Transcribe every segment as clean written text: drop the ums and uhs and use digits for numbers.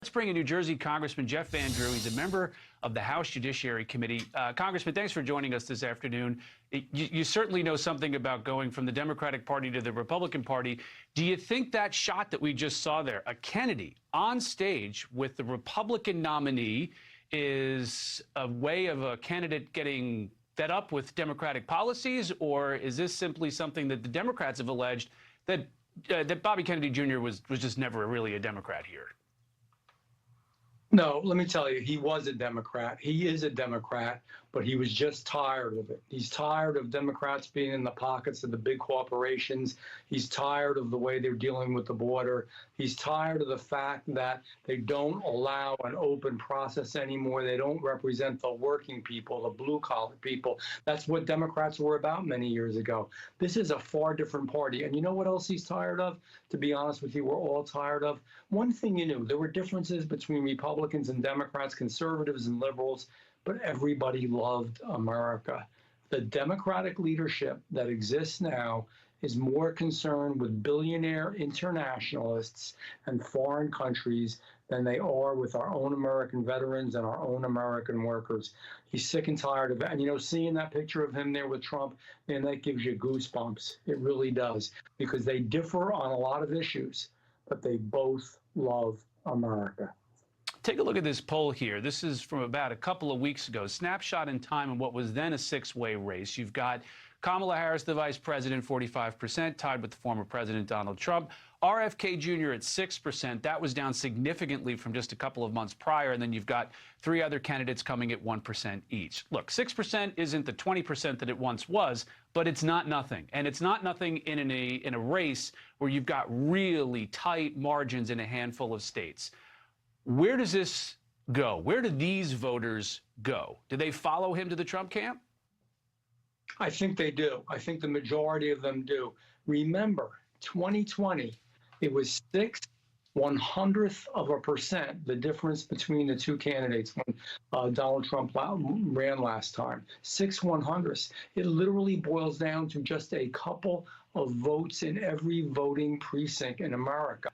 Let's bring in New Jersey Congressman Jeff Van Drew. He's a member of the House Judiciary Committee. Congressman, thanks for joining us this afternoon. You certainly know something about going from the Democratic Party to the Republican Party. Do you think that shot that we just saw there, a Kennedy on stage with the Republican nominee, is a way of a candidate getting fed up with Democratic policies, or is this simply something that the Democrats have alleged that Bobby Kennedy Jr. was just never really a Democrat here? No, let me tell you, he was a Democrat. He is a Democrat, but he was just tired of it. He's tired of Democrats being in the pockets of the big corporations. He's tired of the way they're dealing with the border. He's tired of the fact that they don't allow an open process anymore. They don't represent the working people, the blue-collar people. That's what Democrats were about many years ago. This is a far different party. And you know what else he's tired of? To be honest with you, we're all tired of. One thing you knew, there were differences between Republicans and Democrats, conservatives and liberals, but everybody loved America. The Democratic leadership that exists now is more concerned with billionaire internationalists and foreign countries than they are with our own American veterans and our own American workers. He's sick and tired of it. And, you know, seeing that picture of him there with Trump, man, that gives you goosebumps. It really does, because they differ on a lot of issues, but they both love America. Take a look at this poll here. This is from about a couple of weeks ago. Snapshot in time in what was then a six-way race. You've got Kamala Harris, the vice president, 45%, tied with the former president Donald Trump. RFK Jr. at 6%. That was down significantly from just a couple of months prior. And then you've got three other candidates coming at 1% each. Look, 6% isn't the 20% that it once was, but it's not nothing. And it's not nothing in a race where you've got really tight margins in a handful of states. Where does this go? Where do these voters go? Do they follow him to the Trump camp? I think they do. I think the majority of them do. Remember, 2020, it was 0.06%, the difference between the two candidates when Donald Trump ran last time. 0.06. It literally boils down to just a couple of votes in every voting precinct in America.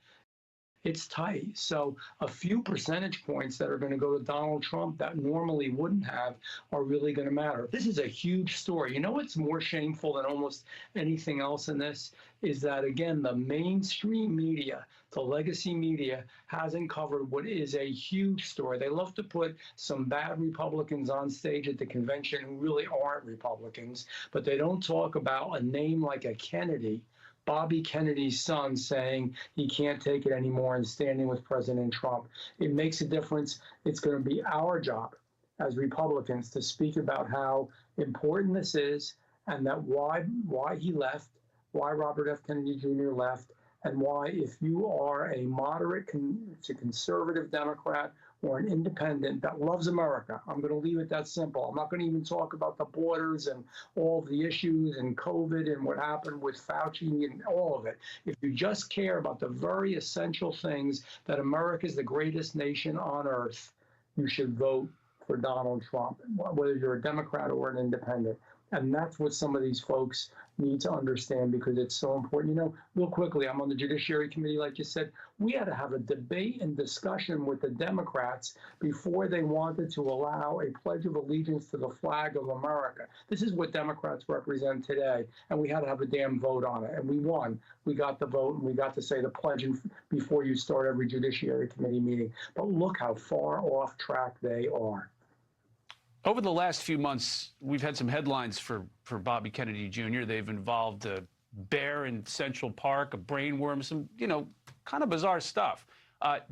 It's tight. So a few percentage points that are going to go to Donald Trump that normally wouldn't have are really going to matter. This is a huge story. You know what's more shameful than almost anything else in this is that, again, the mainstream media, the legacy media, hasn't covered what is a huge story. They love to put some bad Republicans on stage at the convention who really aren't Republicans, but they don't talk about a name like a Kennedy, Bobby Kennedy's son, saying he can't take it anymore and standing with President Trump. It makes a difference. It's going to be our job as Republicans to speak about how important this is, and that why he left, why Robert F. Kennedy Jr. left, and why, if you are a moderate to conservative Democrat or an independent that loves America, I'm going to leave it that simple. I'm not going to even talk about the borders and all of the issues and COVID and what happened with Fauci and all of it. If you just care about the very essential things that America is the greatest nation on earth, you should vote for Donald Trump, whether you're a Democrat or an independent. And that's what some of these folks need to understand, because it's so important. You know, real quickly, I'm on the Judiciary Committee, like you said. We had to have a debate and discussion with the Democrats before they wanted to allow a Pledge of Allegiance to the flag of America. This is what Democrats represent today, and we had to have a damn vote on it, and we won. We got the vote, and we got to say the pledge before you start every Judiciary Committee meeting. But look how far off track they are. Over the last few months, we've had some headlines for Bobby Kennedy Jr. They've involved a bear in Central Park, a brain worm, some, you know, kind of bizarre stuff.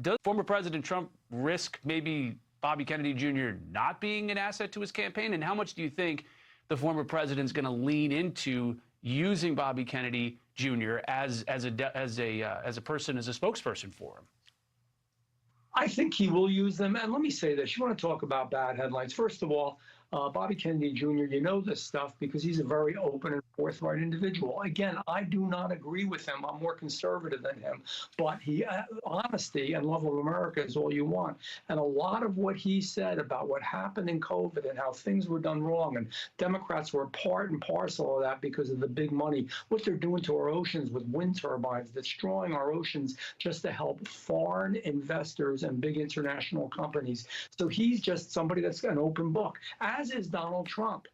Does former President Trump risk maybe Bobby Kennedy Jr. not being an asset to his campaign? And how much do you think the former president's going to lean into using Bobby Kennedy Jr. as a person, as a spokesperson for him? I think he will use them. And let me say this. You want to talk about bad headlines. First of all, Bobby Kennedy Jr., you know this stuff because he's a very open and forthright individual. Again, I do not agree with him. I'm more conservative than him, but honesty and love of America is all you want. And a lot of what he said about what happened in COVID and how things were done wrong, and Democrats were part and parcel of that because of the big money, what they're doing to our oceans with wind turbines, destroying our oceans just to help foreign investors and big international companies. So he's just somebody that's an open book, as is Donald Trump.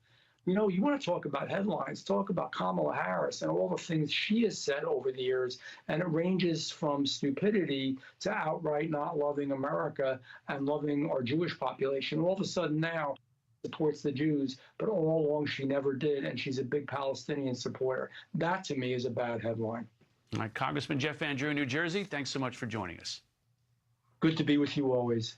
You know, you want to talk about headlines, talk about Kamala Harris and all the things she has said over the years, and it ranges from stupidity to outright not loving America and loving our Jewish population. All of a sudden now supports the Jews, but all along she never did, and she's a big Palestinian supporter. That, to me, is a bad headline. All right, Congressman Jeff Van Drew, New Jersey, thanks so much for joining us. Good to be with you always.